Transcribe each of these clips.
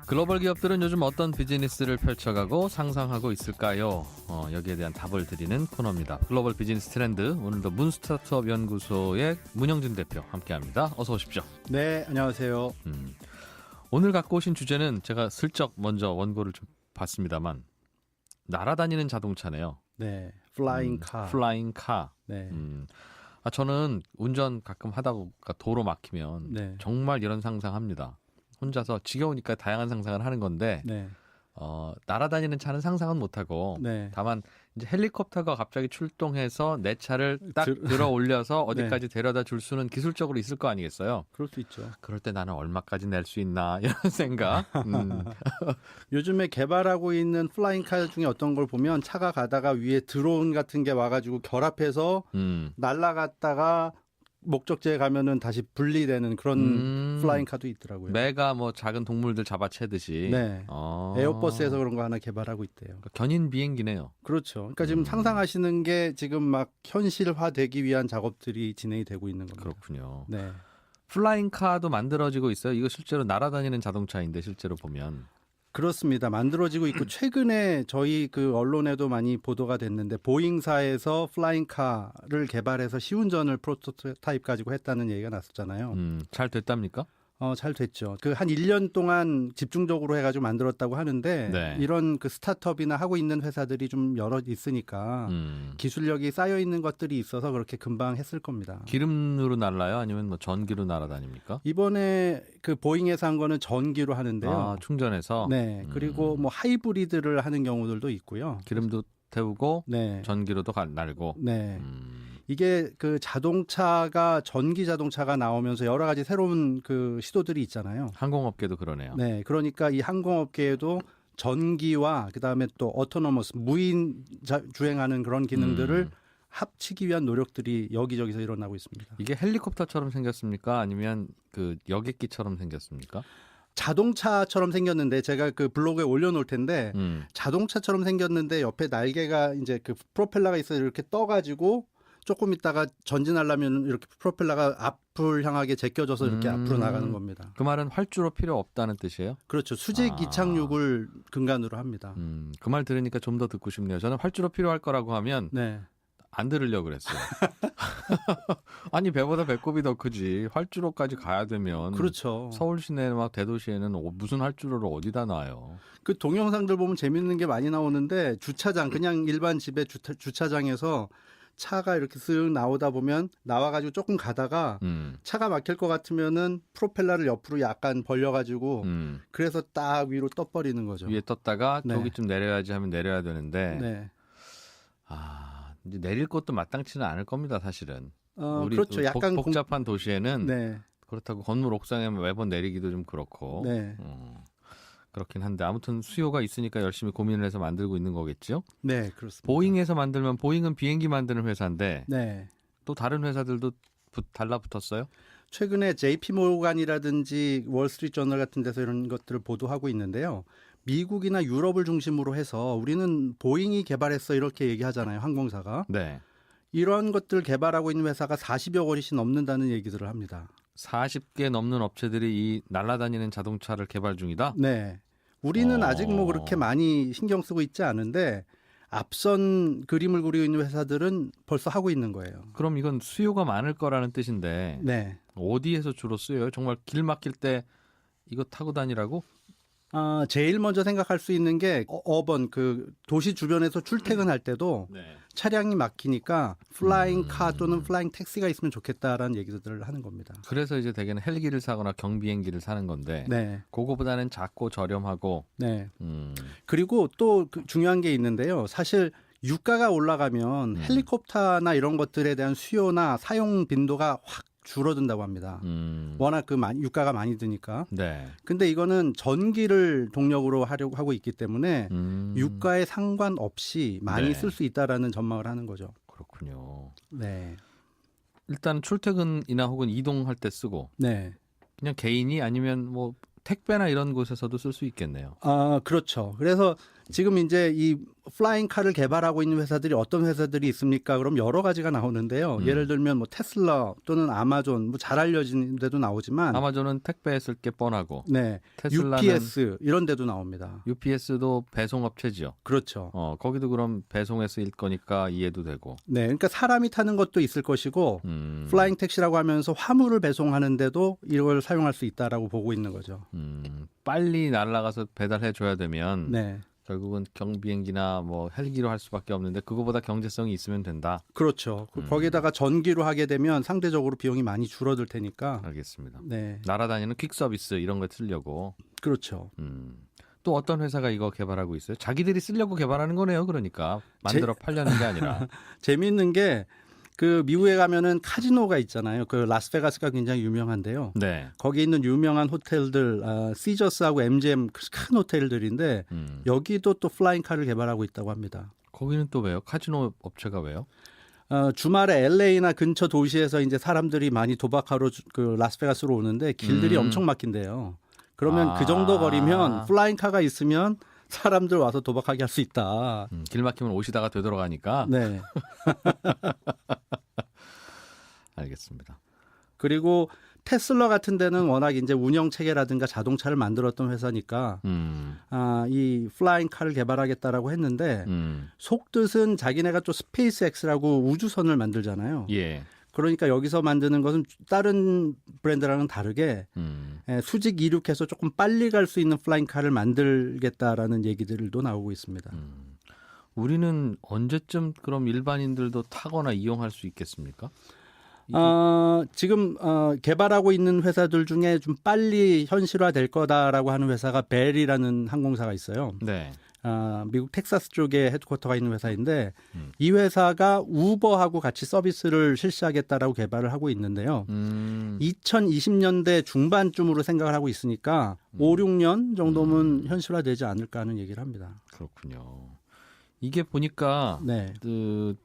글로벌 기업들은 요즘 어떤 비즈니스를 펼쳐가고 상상하고 있을까요? 여기에 대한 답을 드리는 코너입니다. 글로벌 비즈니스 트렌드, 오늘도 문스타트업 연구소의 문영준 대표 함께합니다. 어서 오십시오. 네, 안녕하세요. 오늘 갖고 오신 주제는 제가 슬쩍 먼저 원고를 좀 봤습니다만 날아다니는 자동차네요. 네, 플라잉 카. 플라잉 카. 네. 저는 운전 가끔 하다 보니까 도로 막히면 네. 정말 이런 상상합니다. 혼자서 지겨우니까 다양한 상상을 하는 건데 네. 날아다니는 차는 상상은 못하고 네. 다만 이제 헬리콥터가 갑자기 출동해서 내 차를 딱 들어 올려서 어디까지 데려다 줄 수는 기술적으로 있을 거 아니겠어요? 그럴 수 있죠. 그럴 때 나는 얼마까지 낼 수 있나 이런 생각. 요즘에 개발하고 있는 플라잉 카 중에 어떤 걸 보면 차가 가다가 위에 드론 같은 게 와가지고 결합해서 날아갔다가 목적지에 가면은 다시 분리되는 그런 플라잉 카도 있더라고요. 매가 뭐 작은 동물들 잡아채듯이. 네. 에어버스에서 그런 거 하나 개발하고 있대요. 그러니까 견인 비행기네요. 그렇죠. 그러니까 지금 상상하시는 게 지금 막 현실화되기 위한 작업들이 진행이 되고 있는 겁니다. 그렇군요. 네. 플라잉 카도 만들어지고 있어요. 이거 실제로 날아다니는 자동차인데 실제로 보면. 그렇습니다. 만들어지고 있고 최근에 저희 그 언론에도 많이 보도가 됐는데 보잉사에서 플라잉 카를 개발해서 시운전을 프로토타입 가지고 했다는 얘기가 났었잖아요. 잘 됐답니까? 잘 됐죠. 그 한 1년 동안 집중적으로 해가지고 만들었다고 하는데 네. 이런 그 스타트업이나 하고 있는 회사들이 좀 여러 있으니까 기술력이 쌓여 있는 것들이 있어서 그렇게 금방 했을 겁니다. 기름으로 날라요? 아니면 뭐 전기로 날아다닙니까? 이번에 그 보잉에서 한 거는 전기로 하는데요. 충전해서? 네. 그리고 뭐 하이브리드를 하는 경우들도 있고요. 기름도 태우고 네. 전기로도 날고. 네. 이게 그 자동차가 전기 자동차가 나오면서 여러 가지 새로운 그 시도들이 있잖아요. 항공업계도 그러네요. 네. 그러니까 이 항공업계에도 전기와 그다음에 또 오토노머스 무인 주행하는 그런 기능들을 합치기 위한 노력들이 여기저기서 일어나고 있습니다. 이게 헬리콥터처럼 생겼습니까? 아니면 그 여객기처럼 생겼습니까? 자동차처럼 생겼는데 제가 그 블로그에 올려놓을 텐데 자동차처럼 생겼는데 옆에 날개가 이제 그 프로펠러가 있어서 이렇게 떠가지고 조금 있다가 전진하려면 이렇게 프로펠러가 앞을 향하게 제껴져서 이렇게 앞으로 나가는 겁니다. 그 말은 활주로 필요 없다는 뜻이에요? 그렇죠. 수직 이착륙을 근간으로 합니다. 그 말 들으니까 좀 더 듣고 싶네요. 저는 활주로 필요할 거라고 하면 네. 안 들으려고 그랬어요. 아니 배보다 배꼽이 더 크지. 활주로까지 가야 되면 그렇죠. 서울 시내 막 대도시에는 무슨 활주로를 어디다 놔요. 그 동영상들 보면 재밌는 게 많이 나오는데 주차장 그냥 일반 집의 주차장에서 차가 이렇게 쓱 나오다 보면 나와가지고 조금 가다가 차가 막힐 것 같으면은 프로펠러를 옆으로 약간 벌려가지고 그래서 딱 위로 떠버리는 거죠. 위에 떴다가 네. 저기쯤 내려야지 하면 내려야 되는데 네. 이제 내릴 것도 마땅치는 않을 겁니다, 사실은. 그렇죠. 약간 복잡한 도시에는 네. 그렇다고 건물 옥상에 매번 내리기도 좀 그렇고. 네. 그렇긴 한데 아무튼 수요가 있으니까 열심히 고민을 해서 만들고 있는 거겠죠. 네, 그렇습니다. 보잉에서 만들면 보잉은 비행기 만드는 회사인데 네. 또 다른 회사들도 달라붙었어요? 최근에 JP 모간이라든지 월스트리트 저널 같은 데서 이런 것들을 보도하고 있는데요. 미국이나 유럽을 중심으로 해서 우리는 보잉이 개발했어 이렇게 얘기하잖아요. 항공사가. 네. 이런 것들 개발하고 있는 회사가 40여 곳이 넘는다는 얘기들을 합니다. 40개 넘는 업체들이 이 날아다니는 자동차를 개발 중이다? 네. 우리는 아직 뭐 그렇게 많이 신경 쓰고 있지 않은데 앞선 그림을 그리고 있는 회사들은 벌써 하고 있는 거예요. 그럼 이건 수요가 많을 거라는 뜻인데 네. 어디에서 주로 쓰여요? 정말 길 막힐 때 이거 타고 다니라고? 제일 먼저 생각할 수 있는 게 어번 그 도시 주변에서 출퇴근할 때도 네. 차량이 막히니까 플라잉 카 또는 플라잉 택시가 있으면 좋겠다라는 얘기들을 하는 겁니다. 그래서 이제 대개는 헬기를 사거나 경비행기를 사는 건데 네. 그거보다는 작고 저렴하고 네. 그리고 또 중요한 게 있는데요. 사실 유가가 올라가면 헬리콥터나 이런 것들에 대한 수요나 사용 빈도가 확 줄어든다고 합니다. 워낙 그 유가가 많이 드니까. 네. 근데 이거는 전기를 동력으로 하려고 하고 있기 때문에 유가에 상관없이 많이 네. 쓸 수 있다라는 전망을 하는 거죠. 그렇군요. 네. 일단 출퇴근이나 혹은 이동할 때 쓰고 네. 그냥 개인이 아니면 뭐 택배나 이런 곳에서도 쓸 수 있겠네요. 그렇죠. 그래서 지금 이제 이 플라잉 카를 개발하고 있는 회사들이 어떤 회사들이 있습니까? 그럼 여러 가지가 나오는데요. 예를 들면 뭐 테슬라 또는 아마존 뭐 잘 알려진 데도 나오지만 아마존은 택배했을 게 뻔하고 네. 테슬라는 UPS 이런 데도 나옵니다. UPS도 배송업체죠. 그렇죠. 거기도 그럼 배송해서 일 거니까 이해도 되고. 네. 그러니까 사람이 타는 것도 있을 것이고 플라잉 택시라고 하면서 화물을 배송하는데도 이걸 사용할 수 있다라고 보고 있는 거죠. 빨리 날아가서 배달해 줘야 되면 네. 결국은 경비행기나 뭐 헬기로 할 수밖에 없는데 그거보다 경제성이 있으면 된다. 그렇죠. 거기다가 전기로 하게 되면 상대적으로 비용이 많이 줄어들 테니까. 알겠습니다. 네. 날아다니는 퀵 서비스 이런 거 쓰려고. 그렇죠. 또 어떤 회사가 이거 개발하고 있어요? 자기들이 쓰려고 개발하는 거네요. 그러니까 만들어 팔려는 게 아니라. 재미있는 게 그 미국에 가면은 카지노가 있잖아요. 그 라스베가스가 굉장히 유명한데요. 네. 거기 있는 유명한 호텔들 시저스하고 MGM 큰 호텔들인데 여기도 또 플라잉 카를 개발하고 있다고 합니다. 거기는 또 왜요? 카지노 업체가 왜요? 주말에 LA나 근처 도시에서 이제 사람들이 많이 도박하러 그 라스베가스로 오는데 길들이 엄청 막힌대요. 그러면 그 정도 거리면 플라잉 카가 있으면 사람들 와서 도박하게 할 수 있다. 길 막히면 오시다가 되돌아가니까. 네. 알겠습니다. 그리고 테슬라 같은 데는 워낙 이제 운영 체계라든가 자동차를 만들었던 회사니까 이 플라잉 카를 개발하겠다라고 했는데 속뜻은 자기네가 또 스페이스X라고 우주선을 만들잖아요. 예. 그러니까 여기서 만드는 것은 다른 브랜드랑은 다르게 수직 이륙해서 조금 빨리 갈 수 있는 플라잉 카를 만들겠다라는 얘기들도 나오고 있습니다. 우리는 언제쯤 그럼 일반인들도 타거나 이용할 수 있겠습니까? 지금 개발하고 있는 회사들 중에 좀 빨리 현실화될 거다라고 하는 회사가 벨이라는 항공사가 있어요. 네. 미국 텍사스 쪽에 헤드쿼터가 있는 회사인데 이 회사가 우버하고 같이 서비스를 실시하겠다라고 개발을 하고 있는데요. 2020년대 중반쯤으로 생각을 하고 있으니까 5, 6년 정도면 현실화되지 않을까 하는 얘기를 합니다. 그렇군요. 이게 보니까 네. 그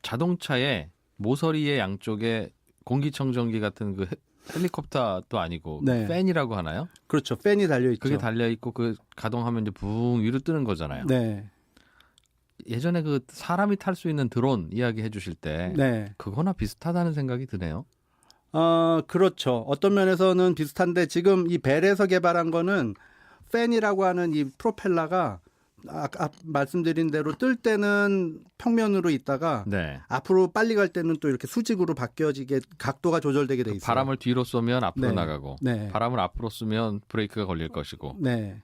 자동차의 모서리의 양쪽에 공기청정기 같은 그 헬리콥터도 아니고 네. 팬이라고 하나요? 그렇죠. 팬이 달려 있죠. 그게 달려 있고 그 가동하면 이제 붕 위로 뜨는 거잖아요. 네. 예전에 그 사람이 탈 수 있는 드론 이야기해 주실 때 네. 그거나 비슷하다는 생각이 드네요. 그렇죠. 어떤 면에서는 비슷한데 지금 이 벨에서 개발한 거는 팬이라고 하는 이 프로펠러가 아까 말씀드린 대로 뜰 때는 평면으로 있다가 네. 앞으로 빨리 갈 때는 또 이렇게 수직으로 바뀌어지게 각도가 조절되게 돼 있어요. 바람을 뒤로 쏘면 앞으로 네. 나가고 네. 바람을 앞으로 쏘면 브레이크가 걸릴 것이고. 네.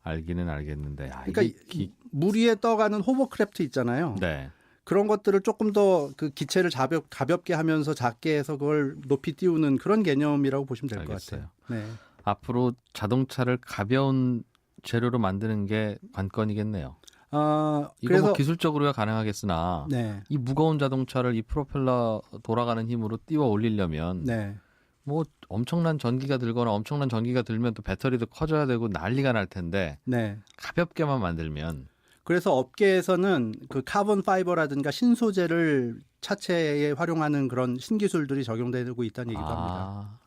알기는 알겠는데. 그러니까 물 위에 떠가는 호버크래프트 있잖아요. 네. 그런 것들을 조금 더 그 기체를 가볍게 하면서 작게 해서 그걸 높이 띄우는 그런 개념이라고 보시면 될 것 알겠어요. 같아요. 네. 앞으로 자동차를 가벼운 재료로 만드는 게 관건이겠네요. 이거 그래서 뭐 기술적으로야 가능하겠으나 네. 이 무거운 자동차를 이 프로펠러 돌아가는 힘으로 띄워 올리려면 네. 뭐 엄청난 전기가 들거나 엄청난 전기가 들면 또 배터리도 커져야 되고 난리가 날 텐데 네. 가볍게만 만들면 그래서 업계에서는 그 카본 파이버라든가 신소재를 차체에 활용하는 그런 신기술들이 적용되고 있다는 얘기도 합니다.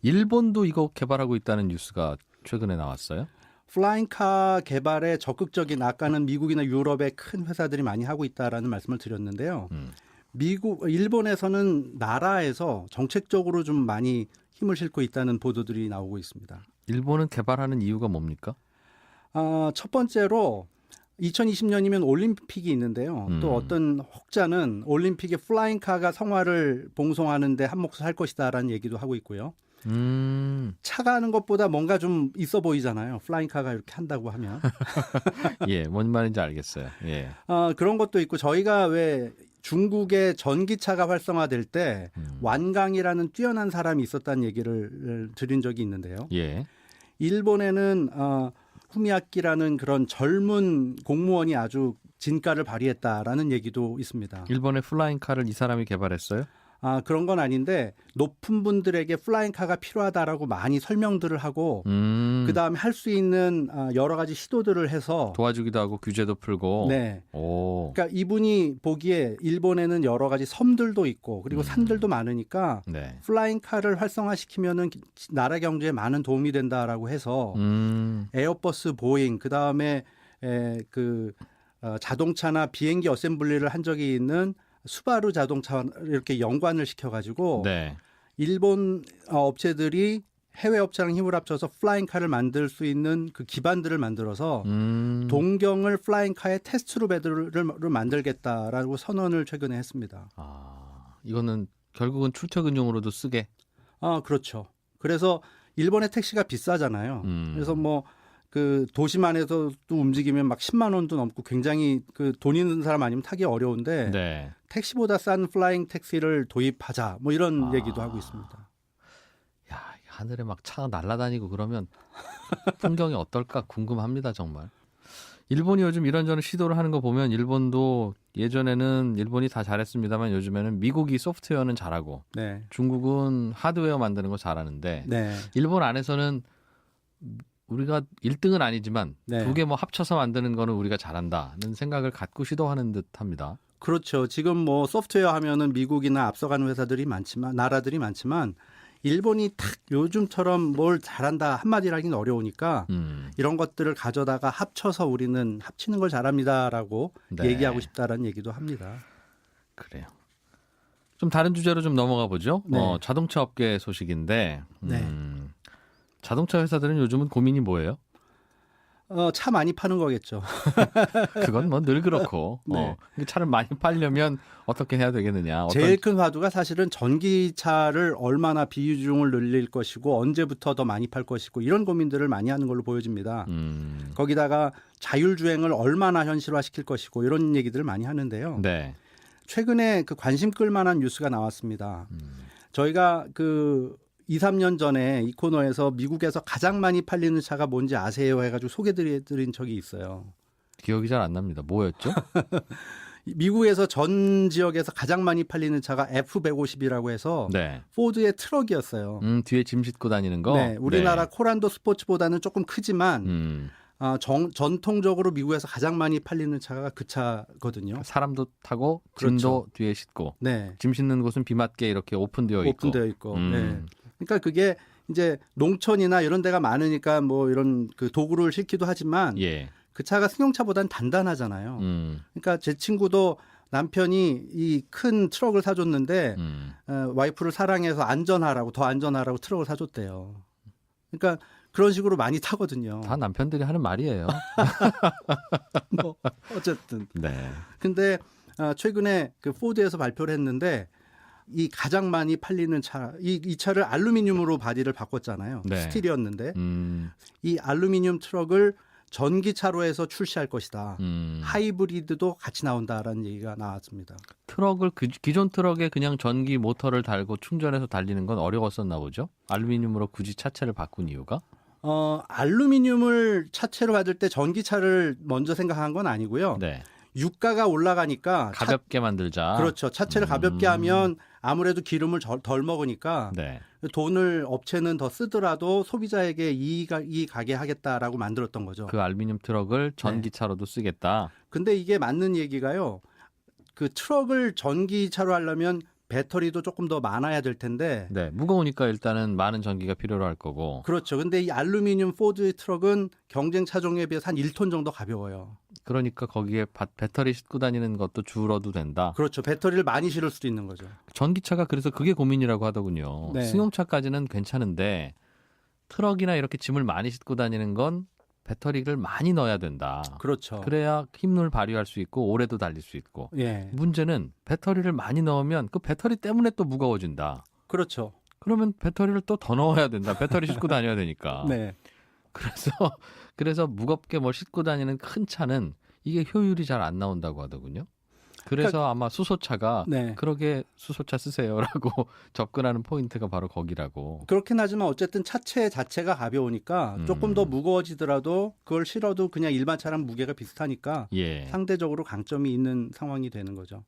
일본도 이거 개발하고 있다는 뉴스가 최근에 나왔어요? 플라잉카 개발에 적극적인 아까는 미국이나 유럽의 큰 회사들이 많이 하고 있다라는 말씀을 드렸는데요. 일본에서는 나라에서 정책적으로 좀 많이 힘을 싣고 있다는 보도들이 나오고 있습니다. 일본은 개발하는 이유가 뭡니까? 첫 번째로 2020년이면 올림픽이 있는데요. 또 어떤 혹자는 올림픽에 플라잉카가 성화를 봉송하는데 한몫을 할 것이다라는 얘기도 하고 있고요. 차가 하는 것보다 뭔가 좀 있어 보이잖아요. 플라잉카가 이렇게 한다고 하면. 예, 뭔 말인지 알겠어요. 예. 그런 것도 있고 저희가 왜 중국의 전기차가 활성화될 때 완강이라는 뛰어난 사람이 있었다는 얘기를 드린 적이 있는데요. 예. 일본에는 후미야키라는 그런 젊은 공무원이 아주 진가를 발휘했다라는 얘기도 있습니다. 일본의 플라잉카를 이 사람이 개발했어요? 그런 건 아닌데 높은 분들에게 플라잉카가 필요하다라고 많이 설명들을 하고 그다음에 할 수 있는 여러 가지 시도들을 해서 도와주기도 하고 규제도 풀고. 네. 오. 그러니까 이분이 보기에 일본에는 여러 가지 섬들도 있고 그리고 산들도 많으니까 네. 플라잉카를 활성화시키면은 나라 경제에 많은 도움이 된다라고 해서 에어버스, 보잉 그다음에 자동차나 비행기 어셈블리를 한 적이 있는 수바루 자동차 이렇게 연관을 시켜가지고 네. 일본 업체들이 해외 업체랑 힘을 합쳐서 플라잉카를 만들 수 있는 그 기반들을 만들어서 동경을 플라잉카의 테스트로 배들을 만들겠다라고 선언을 최근에 했습니다. 이거는 결국은 출퇴근용으로도 쓰게. 그렇죠. 그래서 일본의 택시가 비싸잖아요. 그래서 뭐 그 도시만에서도 움직이면 막 10만 원도 넘고 굉장히 그 돈 있는 사람 아니면 타기 어려운데 네. 택시보다 싼 플라잉 택시를 도입하자 뭐 이런 얘기도 하고 있습니다. 야, 하늘에 막 차가 날아다니고 그러면 풍경이 어떨까 궁금합니다, 정말. 일본이 요즘 이런저런 시도를 하는 거 보면 일본도 예전에는 일본이 다 잘했습니다만 요즘에는 미국이 소프트웨어는 잘하고 네. 중국은 하드웨어 만드는 거 잘하는데 네. 일본 안에서는 우리가 1등은 아니지만 네. 두 개 뭐 합쳐서 만드는 거는 우리가 잘한다는 생각을 갖고 시도하는 듯합니다. 그렇죠. 지금 뭐 소프트웨어 하면은 미국이나 앞서가는 회사들이 많지만 나라들이 많지만 일본이 딱 요즘처럼 뭘 잘한다 한마디로 하기는 어려우니까 이런 것들을 가져다가 합쳐서 우리는 합치는 걸 잘합니다라고 네. 얘기하고 싶다라는 얘기도 합니다. 그래요. 좀 다른 주제로 좀 넘어가 보죠. 네. 자동차 업계 소식인데 네. 자동차 회사들은 요즘은 고민이 뭐예요? 차 많이 파는 거겠죠. 그건 뭐 늘 그렇고 네. 차를 많이 팔려면 어떻게 해야 되겠느냐. 제일 큰 화두가 사실은 전기차를 얼마나 비중을 늘릴 것이고 언제부터 더 많이 팔 것이고 이런 고민들을 많이 하는 걸로 보여집니다. 거기다가 자율주행을 얼마나 현실화시킬 것이고 이런 얘기들을 많이 하는데요. 네. 최근에 그 관심 끌만한 뉴스가 나왔습니다. 저희가 그 2, 3년 전에 이 코너에서 미국에서 가장 많이 팔리는 차가 뭔지 아세요? 해가지고 소개드린 적이 있어요. 기억이 잘 안 납니다. 뭐였죠? 미국에서 전 지역에서 가장 많이 팔리는 차가 F150이라고 해서 네. 포드의 트럭이었어요. 뒤에 짐 싣고 다니는 거? 네, 우리나라 네. 코란도 스포츠보다는 조금 크지만 전통적으로 미국에서 가장 많이 팔리는 차가 그 차거든요. 사람도 타고 그렇죠. 짐도 뒤에 싣고 네. 짐 싣는 곳은 비 맞게 이렇게 오픈되어 있고. 네. 그러니까 그게 이제 농촌이나 이런 데가 많으니까 뭐 이런 그 도구를 싣기도 하지만 예. 그 차가 승용차보다는 단단하잖아요. 그러니까 제 친구도 남편이 이 큰 트럭을 사줬는데 와이프를 사랑해서 더 안전하라고 트럭을 사줬대요. 그러니까 그런 식으로 많이 타거든요. 다 남편들이 하는 말이에요. 뭐 어쨌든. 네. 근데 최근에 그 포드에서 발표를 했는데 이 가장 많이 팔리는 차, 이 차를 알루미늄으로 바디를 바꿨잖아요. 네. 스틸이었는데 이 알루미늄 트럭을 전기차로 해서 출시할 것이다. 하이브리드도 같이 나온다라는 얘기가 나왔습니다. 트럭을 기존 트럭에 그냥 전기 모터를 달고 충전해서 달리는 건 어려웠었나 보죠? 알루미늄으로 굳이 차체를 바꾼 이유가? 알루미늄을 차체로 받을 때 전기차를 먼저 생각한 건 아니고요. 네. 유가가 올라가니까 가볍게 만들자. 그렇죠. 차체를 가볍게 하면 아무래도 기름을 덜 먹으니까 네. 돈을 업체는 더 쓰더라도 소비자에게 이익이 가게 하겠다라고 만들었던 거죠. 그 알루미늄 트럭을 전기차로도 쓰겠다. 근데 이게 맞는 얘기가요. 그 트럭을 전기차로 하려면 배터리도 조금 더 많아야 될 텐데. 네, 무거우니까 일단은 많은 전기가 필요로 할 거고. 그렇죠. 근데 이 알루미늄 포드 트럭은 경쟁 차종에 비해서 한 1톤 정도 가벼워요. 그러니까 거기에 배터리 싣고 다니는 것도 줄어도 된다. 그렇죠. 배터리를 많이 실을 수도 있는 거죠. 전기차가 그래서 그게 고민이라고 하더군요. 네. 승용차까지는 괜찮은데 트럭이나 이렇게 짐을 많이 싣고 다니는 건 배터리를 많이 넣어야 된다. 그렇죠. 그래야 힘을 발휘할 수 있고 오래도 달릴 수 있고. 예. 문제는 배터리를 많이 넣으면 그 배터리 때문에 또 무거워진다. 그렇죠. 그러면 배터리를 또 더 넣어야 된다. 배터리 싣고 다녀야 되니까. 네. 그래서 무겁게 뭘 싣고 다니는 큰 차는 이게 효율이 잘 안 나온다고 하더군요. 그래서 아마 수소차가 네. 그러게 수소차 쓰세요라고 접근하는 포인트가 바로 거기라고. 그렇긴 하지만 어쨌든 차체 자체가 가벼우니까 조금 더 무거워지더라도 그걸 실어도 그냥 일반 차랑 무게가 비슷하니까 예. 상대적으로 강점이 있는 상황이 되는 거죠.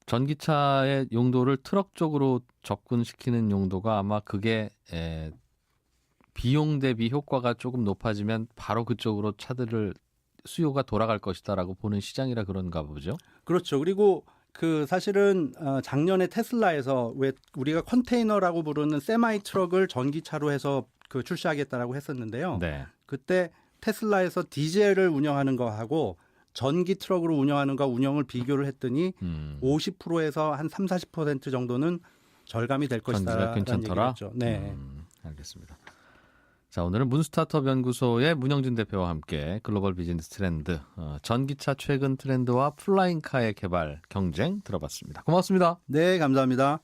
전기차의 용도를 트럭 쪽으로 접근시키는 용도가 아마 그게 비용 대비 효과가 조금 높아지면 바로 그쪽으로 차들을 수요가 돌아갈 것이다라고 보는 시장이라 그런가 보죠. 그렇죠. 그리고 그 사실은 작년에 테슬라에서 왜 우리가 컨테이너라고 부르는 세마이 트럭을 전기차로 해서 그 출시하겠다라고 했었는데요. 네. 그때 테슬라에서 디젤을 운영하는 거하고 전기 트럭으로 운영하는 거 운영을 비교를 했더니 50%에서 한 30-40% 정도는 절감이 될 것이다라는 괜찮더라? 얘기를 했죠. 네. 알겠습니다. 자, 오늘은 문스타트업 연구소의 문영준 대표와 함께 글로벌 비즈니스 트렌드, 전기차 최근 트렌드와 플라잉카의 개발 경쟁 들어봤습니다. 고맙습니다. 네, 감사합니다.